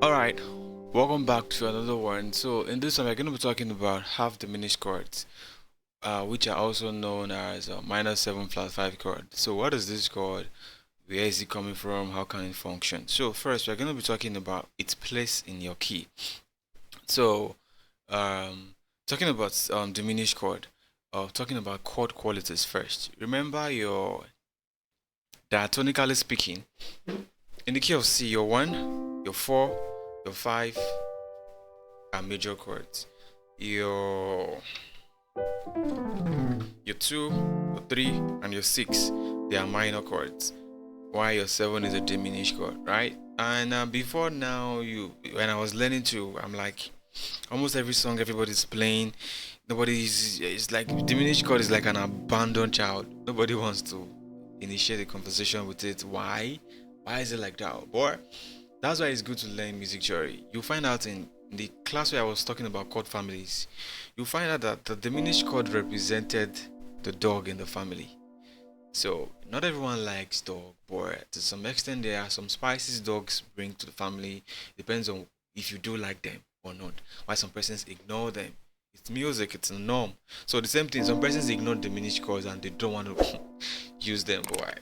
Alright, welcome back to another one. So in this one we're going to be talking about half diminished chords, which are also known as minor 7 flat 5 chord. So what is this chord? Where is it coming from? How can it function? So first we're going to be talking about its place in your key. So talking about diminished chord, talking about chord qualities first. Remember your diatonically speaking, in the key of C, your 1, your 4, your 5 are major chords. Your 2, your 3, and your 6, they are minor chords. While your 7 is a diminished chord, right? And before now, when I was learning to, I'm like, almost every song everybody's playing, it's like diminished chord is like an abandoned child. Nobody wants to initiate a conversation with it. Why is it like that? But that's why it's good to learn music theory. You'll find out in the class where I was talking about chord families, you'll find out that the diminished chord represented the dog in the family. So not everyone likes dog, but to some extent there are some spices dogs bring to the family. Depends on if you do like them or not. Why some persons ignore them. It's music, it's a norm. So the same thing, some persons ignore diminished chords and they don't want to use them. But I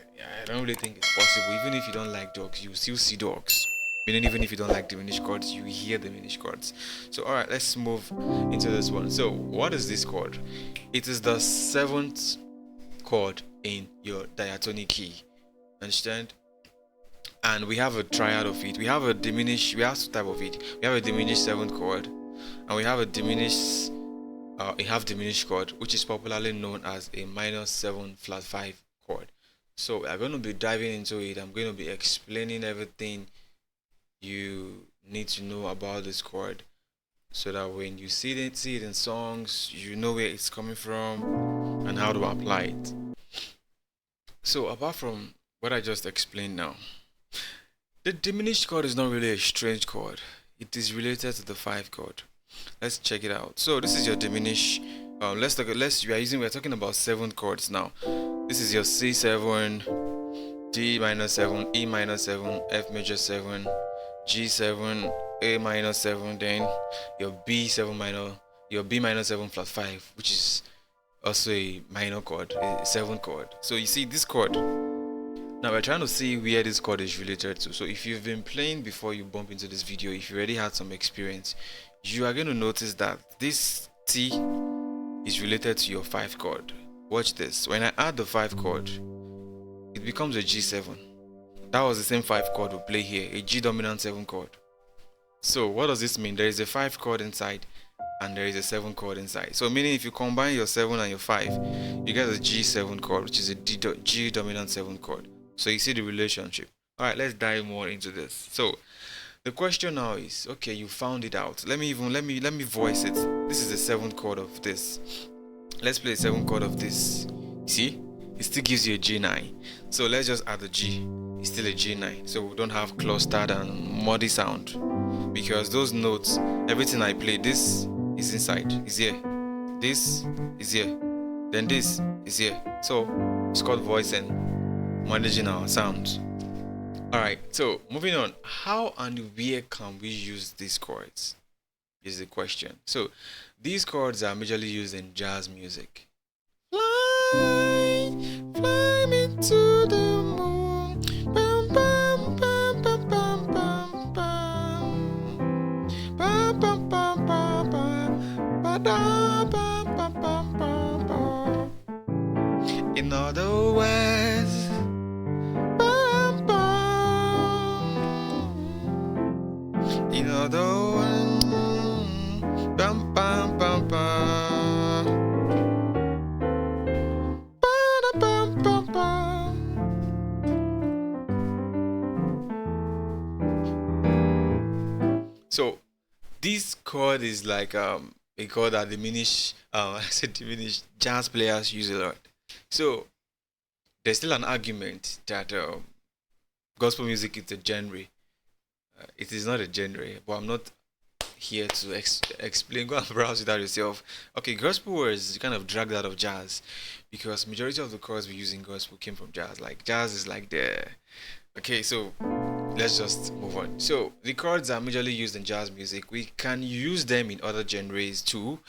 don't really think it's possible. Even if you don't like dogs, you still see dogs. Meaning even if you don't like diminished chords, you hear diminished chords. So alright, let's move into this one. So what is this chord? It is the 7th chord in your diatonic key. Understand? And we have a triad of it. We have two type of it. We have a diminished 7th chord, and we have a half diminished chord, which is popularly known as a minor 7 flat 5 chord. So I'm going to be diving into it. I'm going to be explaining everything you need to know about this chord, so that when you see it in songs, you know where it's coming from and how to apply it. So apart from what I just explained now, the diminished chord is not really a strange chord. It is related to the 5 chord. Let's check it out. So this is your diminished. We're talking about 7 chords now. This is your C7, D minor 7, E minor 7, F major 7, G7, A minor 7, then your B7 minor, your B minor 7 flat 5, which is also a minor chord, a 7 chord. So you see this chord. Now we're trying to see where this chord is related to. So if you've been playing before you bump into this video, if you already had some experience, you are going to notice that this T is related to your 5 chord. Watch this. When I add the 5 chord, it becomes a G7. That was the same 5 chord we play here, a G dominant 7 chord. So what does this mean? There is a 5 chord inside and there is a 7 chord inside. So meaning if you combine your 7 and your 5, you get a G7 chord, which is a G dominant 7 chord. So you see the relationship. Alright, let's dive more into this. So the question now is, okay, you found it out. Let me voice it. This is the 7th chord of this. Let's play the 7th chord of this. See? It still gives you a G9. So let's just add a G. It's still a G9. So we don't have clustered and muddy sound. Because those notes, everything I play, this is inside, is here. This is here. Then this is here. So it's called voicing, managing our sounds. Alright, so moving on. How and where can we use these chords? Is the question. So these chords are majorly used in jazz music. Fly, fly me to the moon. Bam, bam, bam, bam, bam, bam, bam. Bam, bam, bam, bam, bam. Ba-da, bam, bam, bam, bam, bam. In other words, bam, bam. In other words, bam, bam, bam, bam. So this chord is like a chord that I said diminished jazz players use a lot. So there's still an argument that gospel music is a genre. It is not a genre, but I'm not here to explain. Go and browse it out yourself. Okay, gospel was kind of dragged out of jazz because majority of the chords we use in gospel came from jazz. Like jazz is like the okay, so let's just move on. So the chords are majorly used in jazz music. We can use them in other genres too.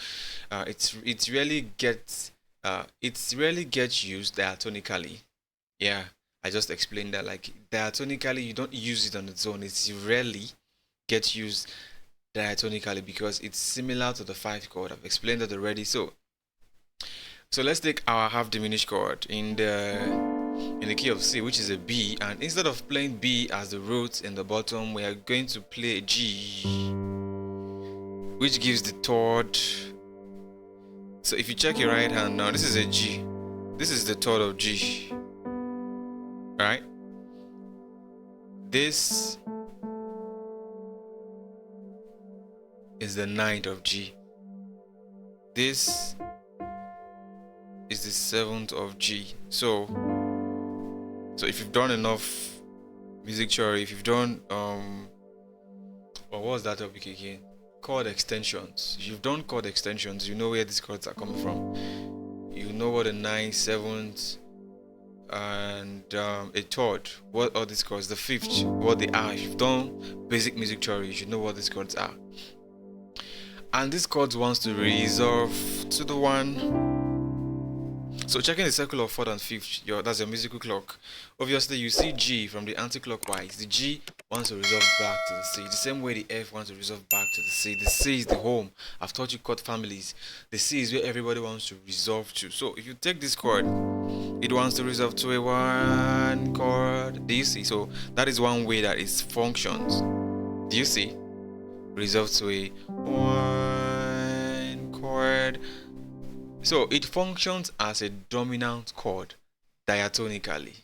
It's really gets used diatonically. Yeah, I just explained that, like, diatonically you don't use it on its own. It's rarely gets used diatonically because it's similar to the 5 chord. I've explained that already. So let's take our half diminished chord in the key of C, which is a B, and instead of playing B as the root in the bottom, we are going to play a G, which gives the third. So if you check your right hand now, this is a G. This is the third of G. Right? This is the ninth of G. This is the 7th of G. So if you've done enough music theory, if you've done what was that topic again? Chord extensions. If you've done chord extensions, you know where these chords are coming from. You know what a 9th, 7th, and a third, what are these chords, the 5th, what they are. If you've done basic music theory, you should know what these chords are. And these chords wants to resolve to the 1. So checking the circle of 4th and 5th, that's your musical clock. Obviously, you see G from the anti-clockwise. The G wants to resolve back to the C. The same way the F wants to resolve back to the C. The C is the home. I've taught you chord families. The C is where everybody wants to resolve to. So if you take this chord, it wants to resolve to a 1 chord. Do you see? So that is one way that it functions. Do you see? Resolve to a 1 chord. So it functions as a dominant chord diatonically.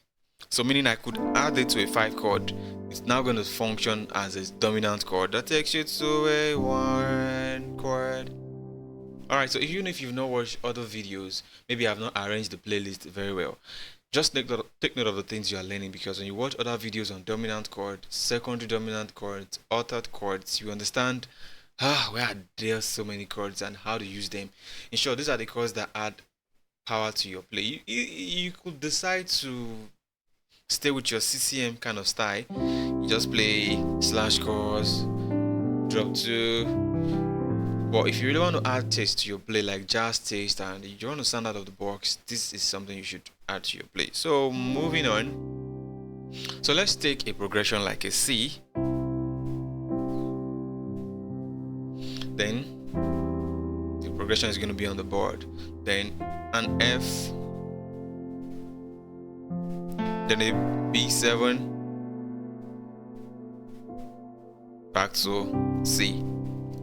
So meaning I could add it to a 5 chord. It's now going to function as a dominant chord that takes you to a 1 chord. Alright, so even if you've not watched other videos, maybe I've not arranged the playlist very well, just take note of the things you are learning, because when you watch other videos on dominant chord, secondary dominant chords, altered chords, you understand where are there so many chords and how to use them. In short, these are the chords that add power to your play. You could decide to stay with your CCM kind of style. You just play slash chords, drop 2. But if you really want to add taste to your play, like jazz taste, and you want to stand out of the box, this is something you should add to your play. So moving on. So let's take a progression like a C. Then the progression is going to be on the board. Then an F, then a B7, back to C.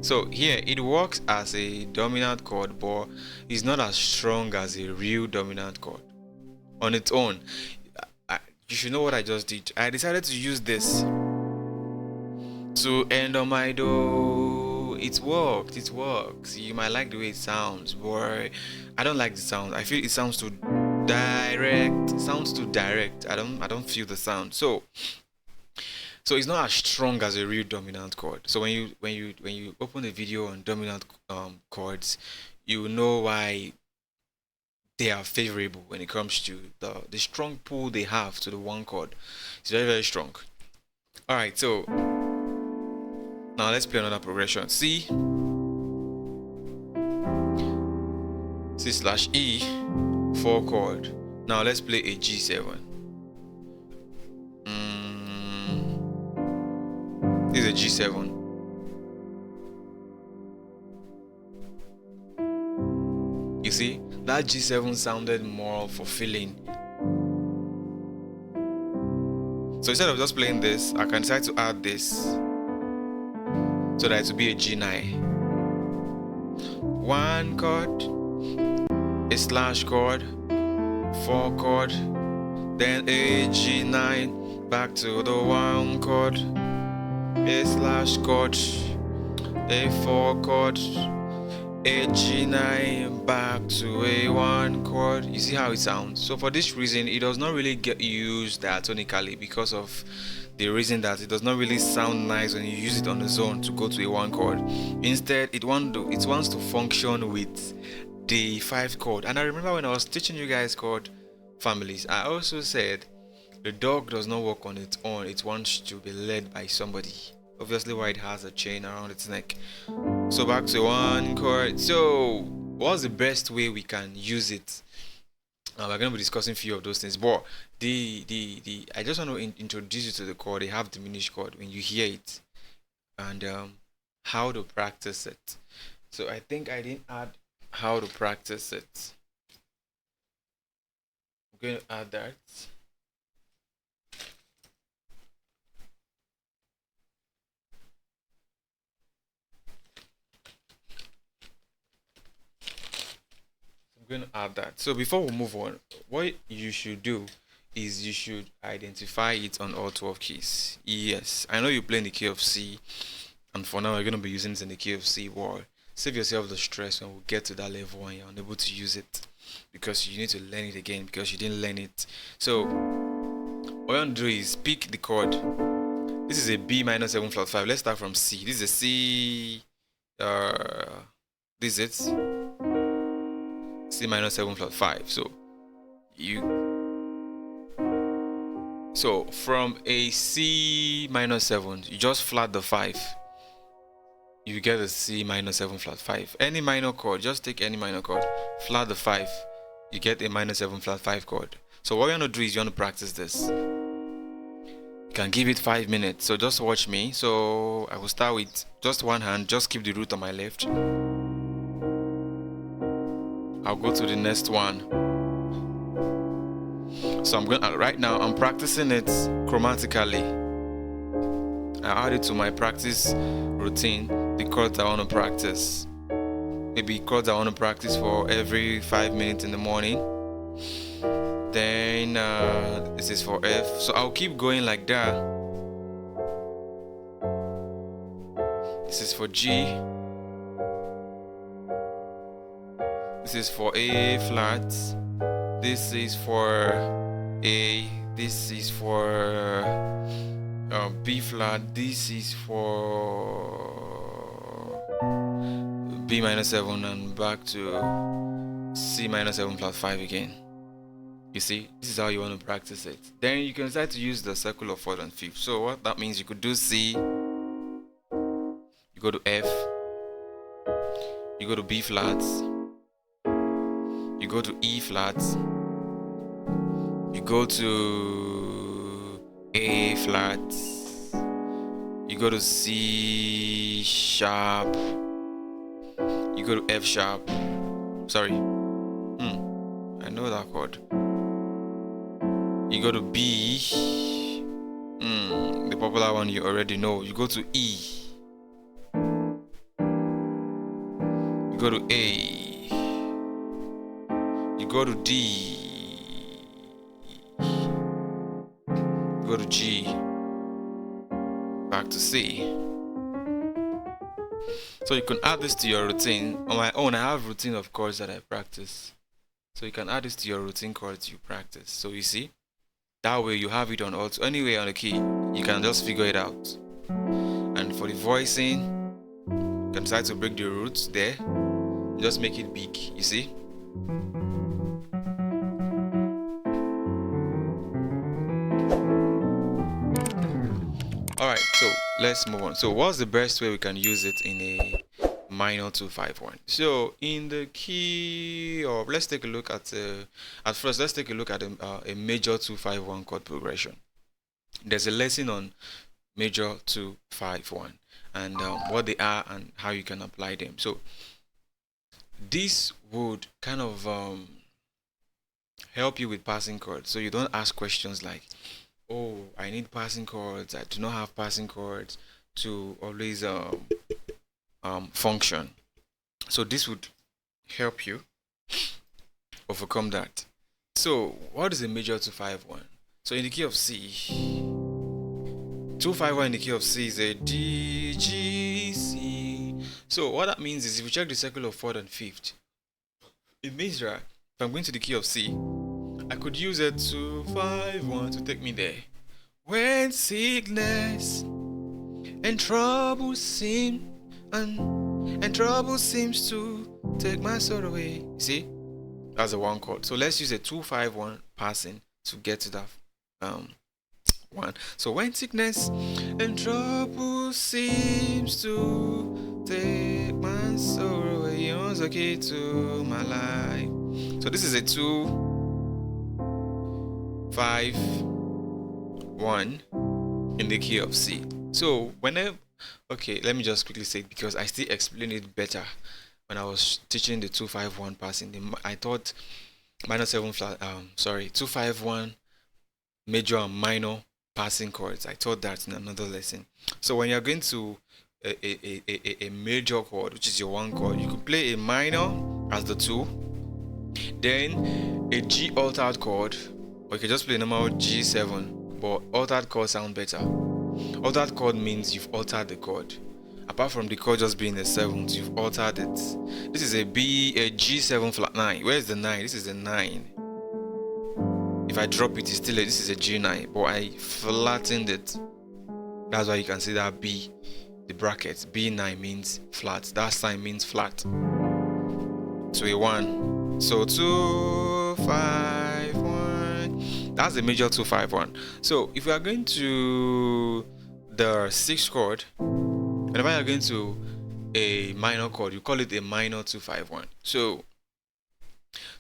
So here it works as a dominant chord, but it's not as strong as a real dominant chord on its own. You should know what I just did. I decided to use this to end on my do. It works. You might like the way it sounds, but I don't like the sound. I feel it sounds too direct. I don't feel the sound. So it's not as strong as a real dominant chord. So when you open a video on dominant chords, you know why they are favorable when it comes to the strong pull they have to the 1 chord. It's very, very strong. Alright, so now let's play another progression. C slash E, 4 chord. Now let's play a G7. This is a G7. You see, that G7 sounded more fulfilling. So instead of just playing this, I can decide to add this so that it will be a G9. 1 chord, a slash chord, 4 chord, then a G9, back to the 1 chord, a slash chord, a 4 chord, a G9, back to a 1 chord. You see how it sounds? So for this reason, it does not really get used diatonically, because of the reason that it does not really sound nice when you use it on its own to go to a 1 chord. Instead, it wants to function with the 5 chord. And I remember when I was teaching you guys chord families, I also said The dog does not walk on its own. It wants to be led by somebody. Obviously, why it has a chain around its neck. So back to one chord. So what's the best way we can use it? We're going to be discussing a few of those things, but I just want to introduce you to the chord. They have diminished chord when you hear it, and how to practice it. So I think I didn't add how to practice it. I'm going to add that. Going to add that. So before we move on, what you should do is you should identify it on all 12 keys. Yes, I know you play in the key of C, and for now you're going to be using it in the key of C. Well, save yourself the stress when we get to that level and you're unable to use it, because you need to learn it again because you didn't learn it. So what you want to do is pick the chord. This is a B minor 7 flat 5. Let's start from C. This is a C. This is it. C minor 7 flat 5. So from a C minor 7, you just flat the 5. You get a C minor 7 flat 5. Any minor chord, just take any minor chord, flat the 5, you get a minor 7 flat 5 chord. So what you want to do is you want to practice this. You can give it 5 minutes. So just watch me. So I will start with just one hand, just keep the root on my left. I'll go to the next one. So I'm going right now. I'm practicing it chromatically. I add it to my practice routine. The chords I want to practice. Maybe chords I want to practice for every 5 minutes in the morning. Then this is for F. So I'll keep going like that. This is for G. This is for A flat. This is for A. This is for B flat. This is for B minor 7 and back to C minor 7 flat 5 again. You see, this is how you want to practice it. Then you can start to use the circle of 4th and 5th. So what that means, you could do C, you go to F, you go to B flats, you go to E flats, you go to A flats, you go to C sharp, you go to F sharp. Sorry, I know that chord. You go to B, the popular one you already know. You go to E, you go to A, you go to D, you go to G, back to C. So you can add this to your routine. On my own, I have routine of chords that I practice. So you can add this to your routine chords you practice. So you see, that way you have it on all, anywhere on the key, you can just figure it out. And for the voicing, you can try to break the roots there, just make it big, you see. Alright, so let's move on. So what's the best way we can use it in a minor 2-5-1? So in the key of, let's take a look at first let's take a look at a major 2-5-1 chord progression. There's a lesson on major 2-5-1 and what they are and how you can apply them. So this would kind of help you with passing chords, so you don't ask questions like, oh, I need passing chords, I do not have passing chords to always function. So this would help you overcome that. So what is a major 2-5-1? So in the key of C, 2-5-1 in the key of C is a D, G, C. So what that means is, if you check the circle of 4th and 5th, it means that if I'm going to the key of C, I could use a 2-5-1 to take me there. When sickness and trouble seem and trouble seems to take my soul away. See, that's a one chord. So let's use a 2-5-1 passing to get to that 1. So when sickness and trouble seems to take my soul away, he owns the key to my life. So this is a 2 5 1 in the key of C. So whenever, okay, let me just quickly say it because I still explain it better when I was teaching the 2-5-1 passing. I thought minor 7 flat 2-5-1 major and minor passing chords. I taught that in another lesson. So when you're going to a major chord, which is your 1 chord, you could play a minor as the 2, then a G altered chord, or you can just play a normal G7, but altered chords sound better. Altered chord means you've altered the chord. Apart from the chord just being a 7th, you've altered it. This is a G7 flat 9. Where is the 9? This is the 9. If I drop it, it's still this is a G9, but I flattened it. That's why you can see that B, the bracket B9 means flat. That sign means flat. So a 1. So 2-5-1. That's the major 2-5-1. So if we are going to the 6th chord, whenever you're going to a minor chord, you call it a minor 2-5-1. So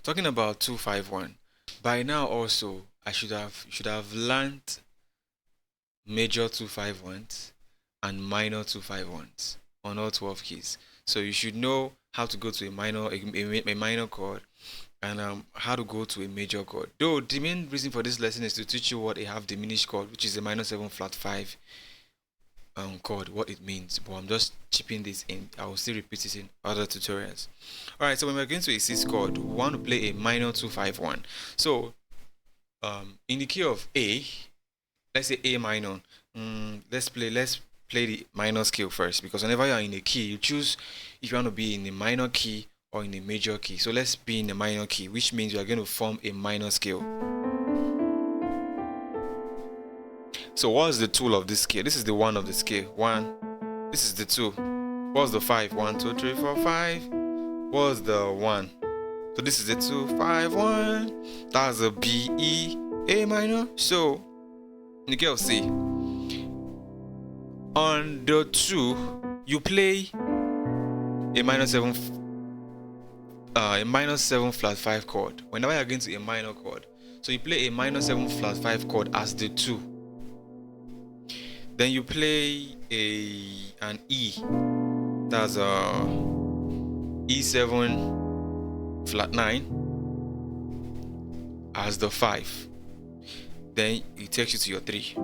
talking about 2-5-1. By now also I should have learned major 2-5-1s and minor 2-5-1s on all 12 keys. So you should know how to go to a minor chord and how to go to a major chord. Though the main reason for this lesson is to teach you what a half diminished chord, which is a minor 7 flat 5 chord, what it means. But I'm just chipping this in. I will still repeat it in other tutorials. Alright, so when we're going to a 6th chord, we want to play a minor 2-5-1. So in the key of A, let's say A minor. Let's play the minor scale first, because whenever you're in a key, you choose if you want to be in a minor key or in a major key. So let's be in a minor key, which means we are going to form a minor scale. So what's the tool of this scale? This is the 1 of the scale. 1. This is the 2. What's the 5? 1, 2, 3, 4, 5. What's the 1? So this is the 2-5-1. That's a B, E, A minor. So in the key of C, on the 2, you play a minor 7 flat 5 chord. Whenever you're going to a minor chord, so you play a minor 7 flat 5 chord as the 2. Then you play an E. That's a E7 flat 9 as the 5. Then it takes you to your 3.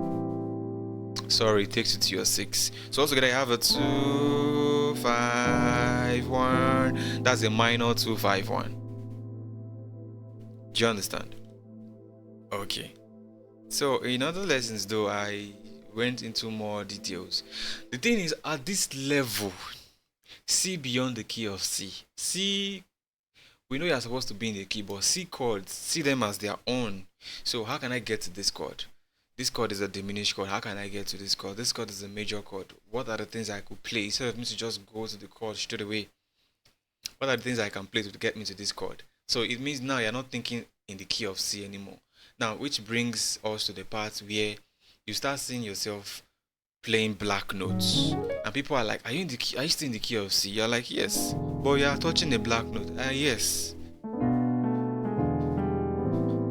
Sorry, it takes you to your 6. So altogether I have a 2-5-1. That's a minor 2-5-1. Do you understand? Okay. So in other lessons though, I went into more details. The thing is, at this level, C beyond the key of C. C, we know you're supposed to be in the key, but C chords, see them as their own. So how can I get to this chord? This chord is a diminished chord. How can I get to this chord? This chord is a major chord. What are the things I could play instead of me to just go to the chord straight away? What are the things I can play to get me to this chord? So it means now you're not thinking in the key of C anymore. Now, which brings us to the part where you start seeing yourself playing black notes, and people are like, "Are you in the key? Are you still in the key of C?" You're like, "Yes," but you are touching a black note. Yes.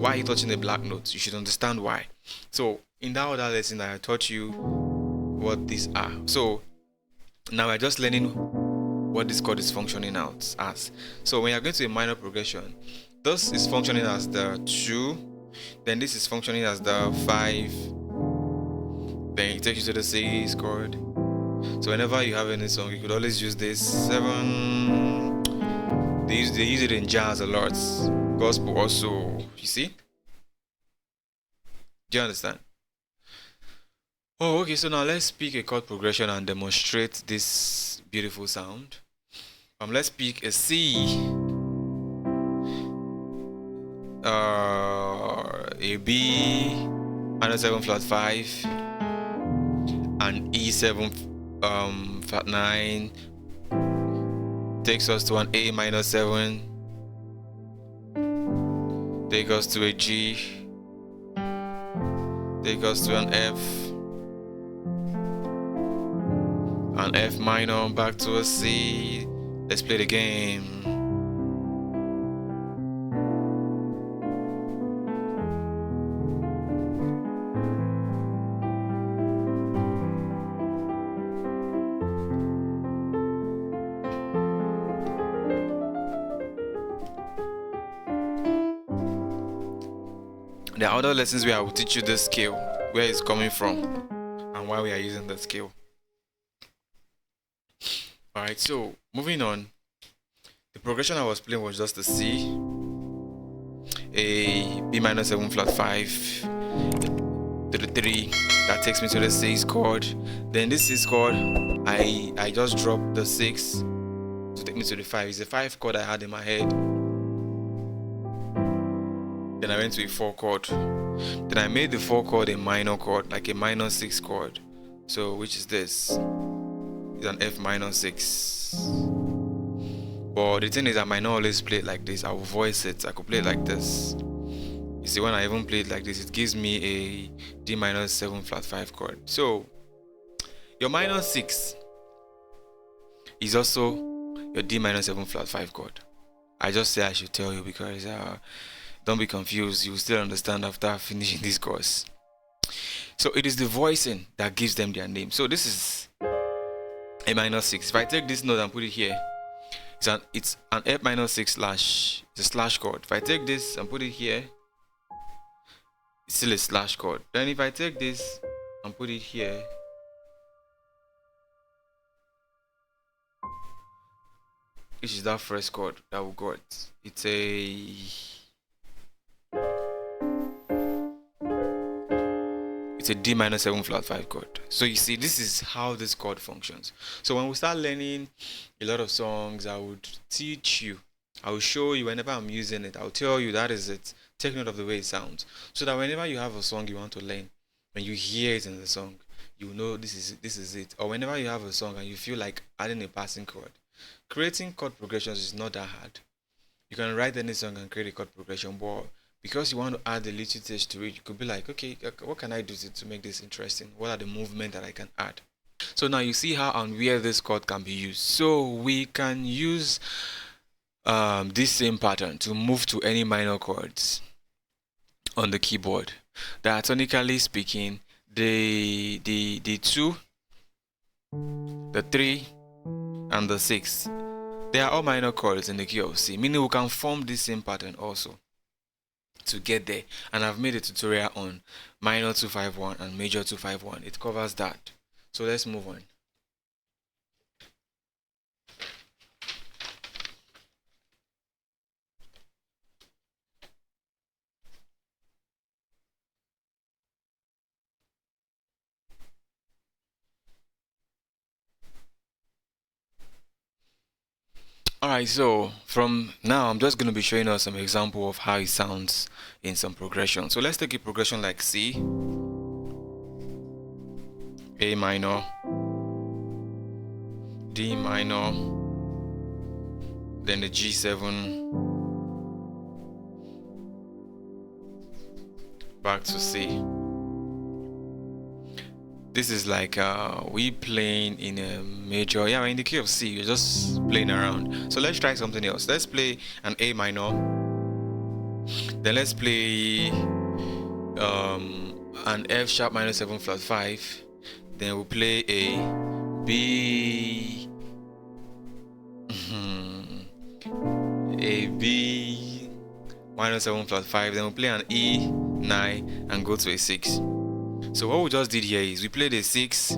Why are you touching a black note? You should understand why. So in that other lesson, I taught you what these are. So now we're just learning what this chord is functioning out as. So when you're going to a minor progression, this is functioning as the 2, then this is functioning as the 5, then it takes you to the 6 chord. So whenever you have any song, you could always use this 7. They use it in jazz a lot, gospel also. You see? Do you understand? Oh, okay. So now let's pick a chord progression and demonstrate this beautiful sound. Let's pick a C, a B, minor 7 flat 5, and E7 flat 9. Takes us to an A minor 7. Take us to a G. take us to an F minor, back to a C. Let's play the game. There are other lessons where I will teach you the scale, where it's coming from, and why we are using the scale. Alright, so moving on. The progression I was playing was just a C, a B minor 7 flat 5, to the 3. That takes me to the 6 chord. Then this 6 chord, I just dropped the 6 to take me to the 5. It's a 5 chord I had in my head. Then I went to a 4 chord. Then I made the 4 chord a minor chord, like a minor 6 chord. So which is this? It's an F minor 6. But the thing is, I might not always play it like this. I will voice it. I could play it like this. You see, when I even play it like this, it gives me a D minor 7 flat 5 chord. So your minor 6 is also your D minor 7 flat 5 chord. I just say I should tell you because don't be confused. You will still understand after finishing this course. So it is the voicing that gives them their name. So this is a minor 6. If I take this note and put it here, it's an F minor 6 slash, it's a slash chord. If I take this and put it here, it's still a slash chord. Then if I take this and put it here, which is that first chord that we got, it's a D minor 7 flat 5 chord. So you see, this is how this chord functions. So when we start learning a lot of songs, I would teach you, I will show you whenever I'm using it, I'll tell you that is it. Take note of the way it sounds, so that whenever you have a song you want to learn, when you hear it in the song, you know this is it. Or whenever you have a song and you feel like adding a passing chord, creating chord progressions is not that hard. You can write any song and create a chord progression, but because you want to add a little touch to it, you could be like, okay, what can I do to make this interesting? What are the movements that I can add? So now you see how and where this chord can be used. So we can use this same pattern to move to any minor chords on the keyboard. Diatonically speaking, the 2, the 3, and the 6, they are all minor chords in the key of C, meaning we can form this same pattern also to get there. And I've made a tutorial on minor 251 and major 251. It covers that. So let's move on. Alright, so from now I'm just going to be showing us some example of how it sounds in some progression. So let's take a progression like C, A minor, D minor, then the G7, back to C. This is like we playing in a major, yeah, in the key of C, you're just playing around. So let's try something else. Let's play an A minor, then let's play an F sharp minor 7 flat 5, then we'll play a B, a B minor 7 flat 5, then we'll play an E 9 and go to a 6. So what we just did here is we played a 6.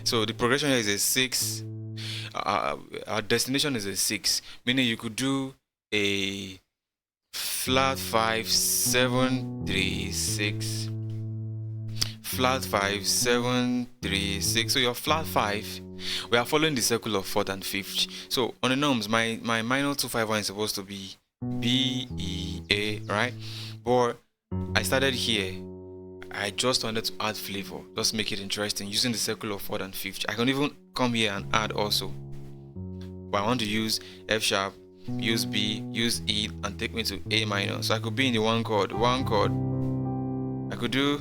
So the progression here is a 6. Our destination is a 6, meaning you could do a flat 5 7 3 6, flat 5 7 3 6. So your flat 5, we are following the circle of 4th and 5th. So on the norms, my minor 251 is supposed to be B E A, right? But I started here. I just wanted to add flavor, just make it interesting using the circle of 4th and 5th. I can even come here and add also, but I want to use F sharp, use B, use E, and take me to A minor. So I could be in the one chord, I could do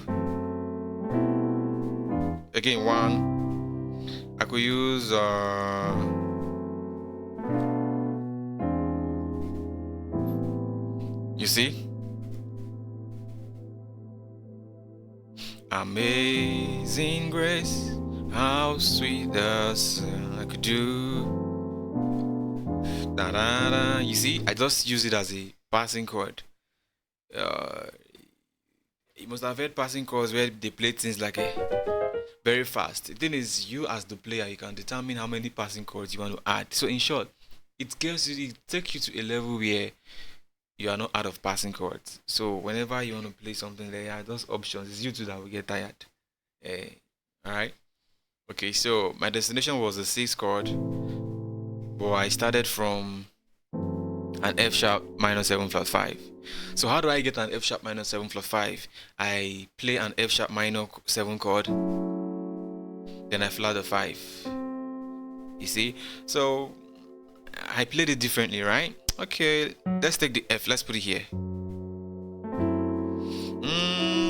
again 1. I could use you see, Amazing Grace, how sweet the sound. I could do da da da. You see, I just use it as a passing chord. You must have heard passing chords where they play things like very fast. The thing is, you as the player, you can determine how many passing chords you want to add. So in short, it takes you to a level where you are not out of passing chords. So whenever you want to play something, there are those options. It's you two that will get tired. All right. Okay. So my destination was a 6 chord, but I started from an F sharp minor 7 flat 5. So how do I get an F sharp minor 7 flat 5? I play an F sharp minor 7 chord, then I flat the 5. You see? So I played it differently, right? Okay, let's take the F. Let's put it here.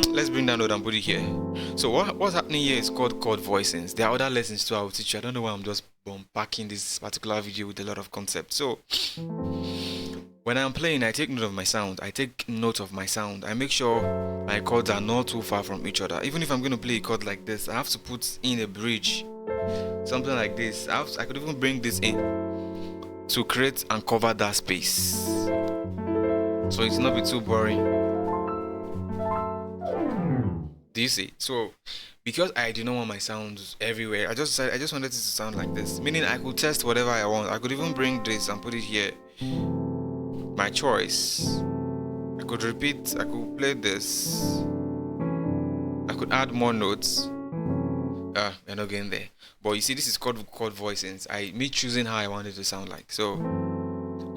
Let's bring that note and put it here. So what's happening here is called chord voicings. There are other lessons too I will teach you. I don't know why I'm just packing this particular video with a lot of concepts. So when I'm playing, I take note of my sound. I make sure my chords are not too far from each other. Even if I'm going to play a chord like this, I have to put in a bridge, something like this. I could even bring this in to create and cover that space, so it's not be too boring. Do you see? So because I do not want my sounds everywhere, I just wanted it to sound like this, meaning I could test whatever I want. I could even bring this and put it here, my choice. I could repeat, I could play this, I could add more notes. We're not getting there, but you see, this is called chord voicings. Me choosing how I want it to sound like. So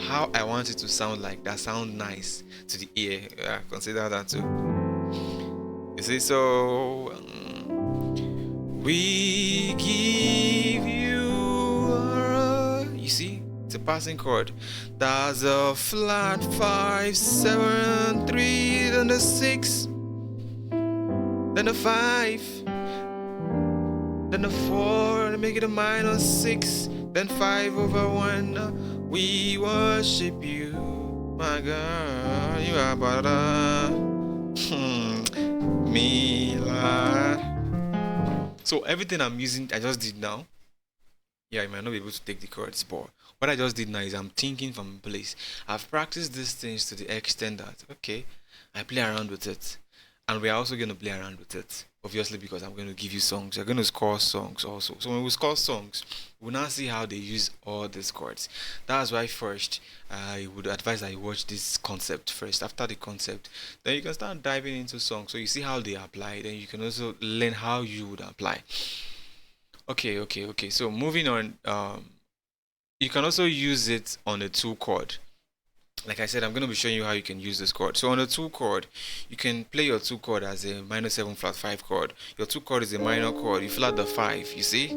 how I want it to sound like that sound nice to the ear, consider that too. You see, so we give you, you see, it's a passing chord. That's a flat 5, 7, 3, then the 6, then the 5, then the 4, make it a minor 6, then 5 over 1. We worship you, my God. You are better. Me, Lord. So everything I'm using, I just did now. Yeah, you might not be able to take the chords, but what I just did now is I'm thinking from a place. I've practiced these things to the extent that, okay, I play around with it. And we're also going to play around with it, obviously, because I'm going to give you songs. You're going to score songs also. So when we score songs, we'll now see how they use all these chords. That's why first, I would advise that you watch this concept first. After the concept, then you can start diving into songs. So you see how they apply. Then you can also learn how you would apply. Okay. So moving on, you can also use it on a 2 chord. Like I said, I'm going to be showing you how you can use this chord. So on a 2 chord, you can play your 2 chord as a minor 7 flat 5 chord. Your 2 chord is a minor chord. You flat the 5, you see?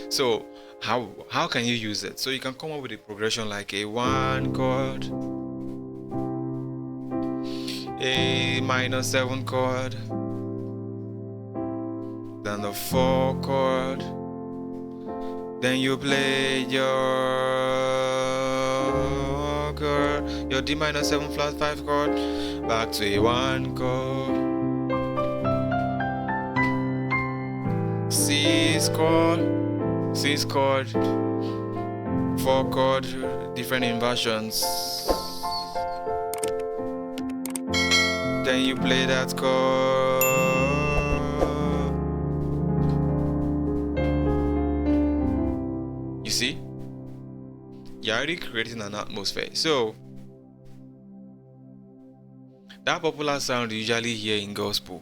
So how can you use it? So you can come up with a progression like a 1 chord, a minor 7 chord, then the 4 chord, then you play your D minor 7 flat 5 chord, back to a 1 chord, C chord, 4 chord, different inversions. Then you play that chord. You see? You're already creating an atmosphere. So that popular sound you usually hear in gospel,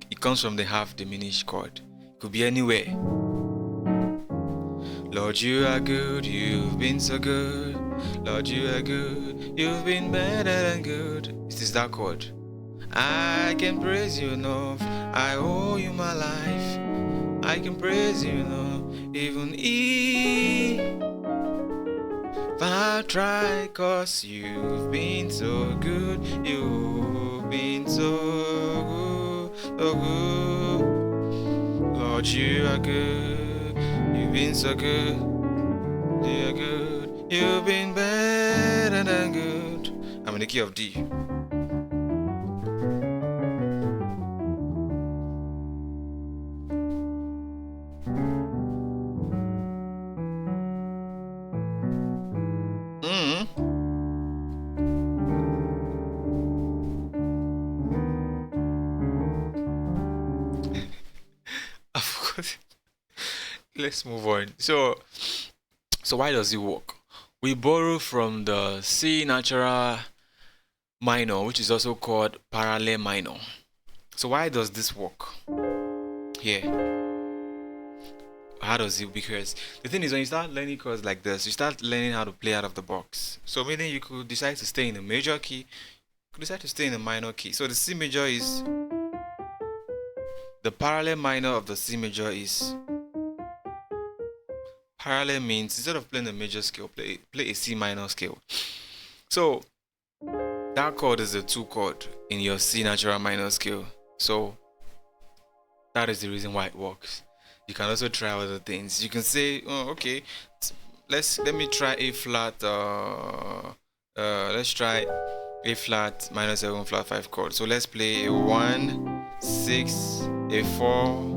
it comes from the half diminished chord. It could be anywhere. Lord, you are good, you've been so good. Lord, you are good, you've been better than good. It is that chord. I can praise you enough, I owe you my life. I can praise you enough, even if I try, 'cause you've been so good, you've been so good. so good. Lord, you are good. You've been so good. You are good. You've been better than good. I'm in the key of D. Of course. Let's move on. So why does it work? We borrow from the C natural minor, which is also called parallel minor. So why does this work here? How does it? Because the thing is, when you start learning chords like this, you start learning how to play out of the box. So meaning you could decide to stay in a major key, you could decide to stay in a minor key. So the C major is the parallel minor of the C major is parallel means instead of playing a major scale, play a C minor scale. So that chord is the 2 chord in your C natural minor scale. So that is the reason why it works. You can also try other things. You can say, oh, okay, let me try A flat. Let's try A flat minor 7 flat 5 chord. So let's play a 1, 6, a 4.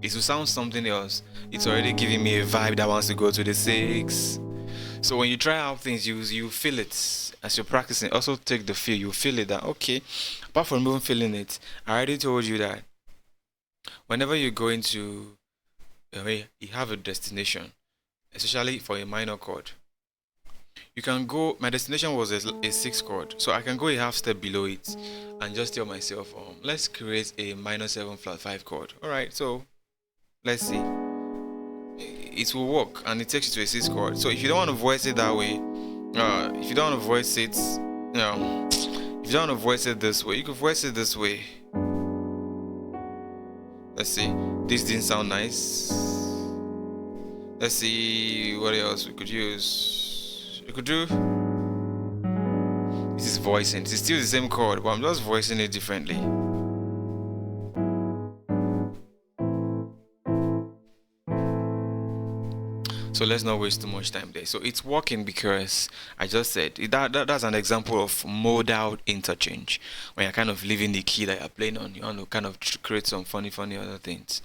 It will sound something else. It's already giving me a vibe that wants to go to the 6. So when you try out things, you feel it as you're practicing. Also take the feel. You feel it that okay. Apart from even feeling it, I already told you that whenever you're going to, you have a destination, especially for a minor chord. You can go. My destination was a 6 chord, so I can go a half step below it and just tell myself, let's create a minor 7 flat 5 chord. All right, so let's see. It will work and it takes you to a 6 chord. So if you don't want to voice it that way, if you don't want to voice it, if you don't want to voice it this way, you can voice it this way. Let's see. This didn't sound nice. Let's see what else we could use. We could do. This is voicing. This is still the same chord, but I'm just voicing it differently. So let's not waste too much time there. So it's working because I just said that's an example of modal interchange. When you're kind of leaving the key that you're playing on, you want to kind of create some funny other things.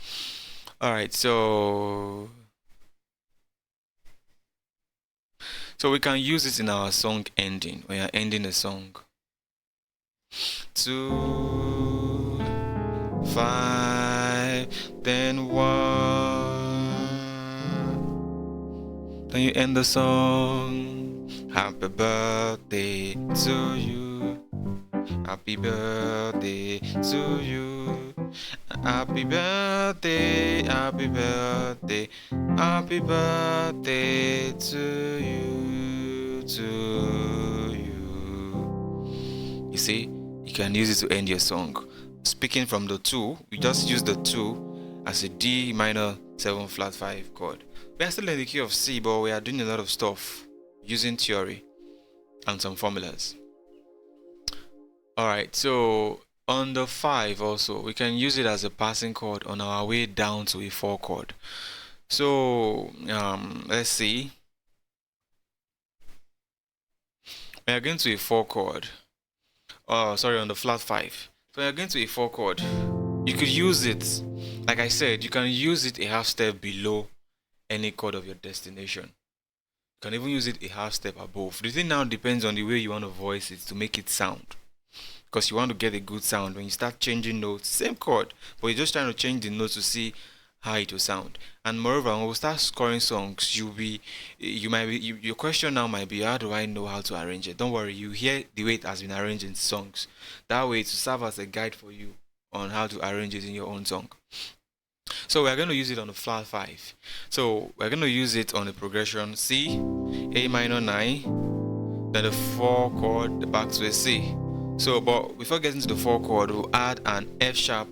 Alright, so we can use it in our song ending, when you're ending a song. 2, 5, then 1. Then you end the song. Happy birthday to you. Happy birthday to you. Happy birthday, happy birthday, happy birthday to you, You see, you can use it to end your song. Speaking from the 2, we just use the 2 as a D minor 7 flat 5 chord. We are still in the key of C, but we are doing a lot of stuff using theory and some formulas. Alright, so on the 5 also, we can use it as a passing chord on our way down to a 4 chord. So, let's see. We are going to a 4 chord. Oh, sorry, on the flat 5. So we are going to a 4 chord. You could use it, like I said, you can use it a half step below any chord of your destination. You can even use it a half step above. The thing now depends on the way you want to voice it to make it sound. Because you want to get a good sound. When you start changing notes, same chord, but you're just trying to change the notes to see how it will sound. And moreover, when we start scoring songs, your question now might be, how do I know how to arrange it? Don't worry, you hear the way it has been arranged in songs. That way, to serve as a guide for you on how to arrange it in your own song. So we're going to use it on the flat 5. So we're going to use it on the progression C, A minor 9, then the 4 chord back to a C. So, but before getting to the 4 chord, we'll add an F sharp,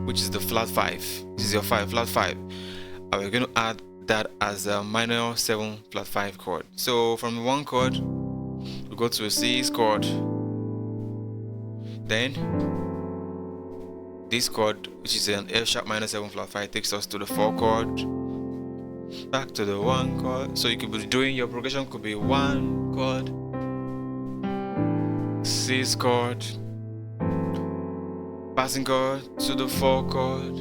which is the flat 5. This is your flat 5. And we're going to add that as a minor 7 flat 5 chord. So from the 1 chord, we go to a C chord, then this chord, which is an F sharp minor 7 flat 5, takes us to the 4 chord, back to the 1 chord. So you could be doing your progression could be 1 chord, C chord, passing chord to the 4 chord,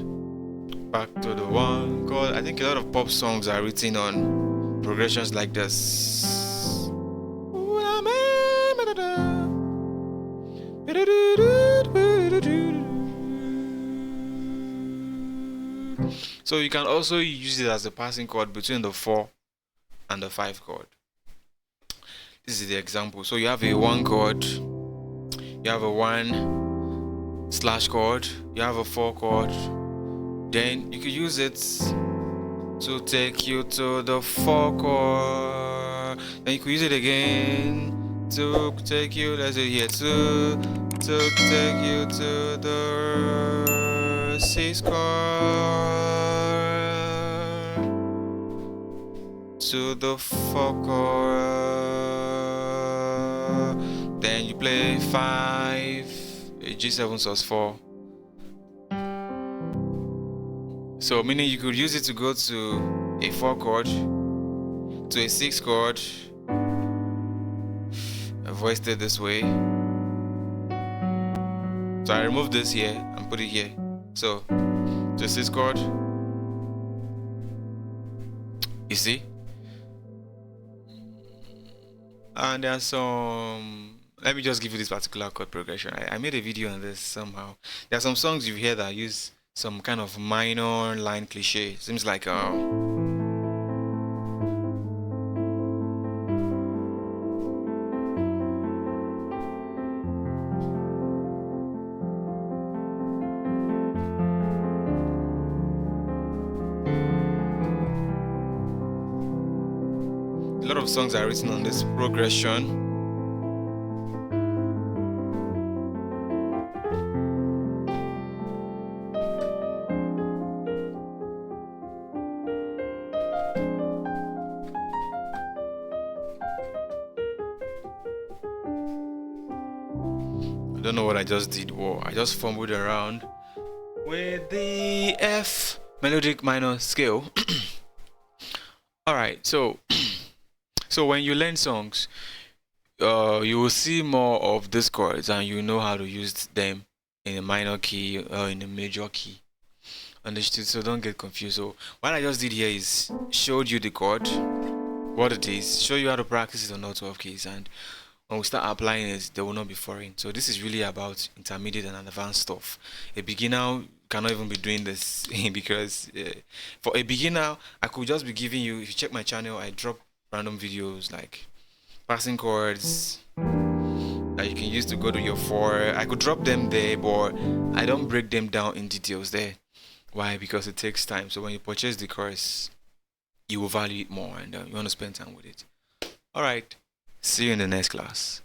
back to the 1 chord. I think a lot of pop songs are written on progressions like this. So you can also use it as a passing chord between the 4 and the 5 chord. This is the example. So you have a 1 chord, you have a 1 slash chord, you have a 4 chord. Then you could use it to take you to the 4 chord. Then you could use it again to take you, let's say here, to take you to the 6 chord, to the 4 chord. Then you play 5, a G7 sus 4. So meaning you could use it to go to a 4 chord, to a 6 chord. I've voiced it this way. So I remove this here and put it here. So to a 6 chord. You see? And there's some, let me just give you this particular chord progression. I made a video on this somehow. There are some songs you hear that use some kind of minor line cliche. Seems like a lot of songs are written on this progression. I don't know what I just did. Whoa, I just fumbled around with the F melodic minor scale. Alright, so when you learn songs, you will see more of these chords and you know how to use them in a minor key or in a major key. Understood? So don't get confused. So what I just did here is showed you the chord, what it is, show you how to practice it on all 12 keys, and when we start applying it, they will not be foreign. So this is really about intermediate and advanced stuff. A beginner cannot even be doing this because for a beginner, I could just be giving you, if you check my channel, I drop random videos like passing chords that you can use to go to your 4. I could drop them there, but I don't break them down in details there. Why? Because it takes time. So when you purchase the course, you will value it more and you want to spend time with it. Alright, see you in the next class.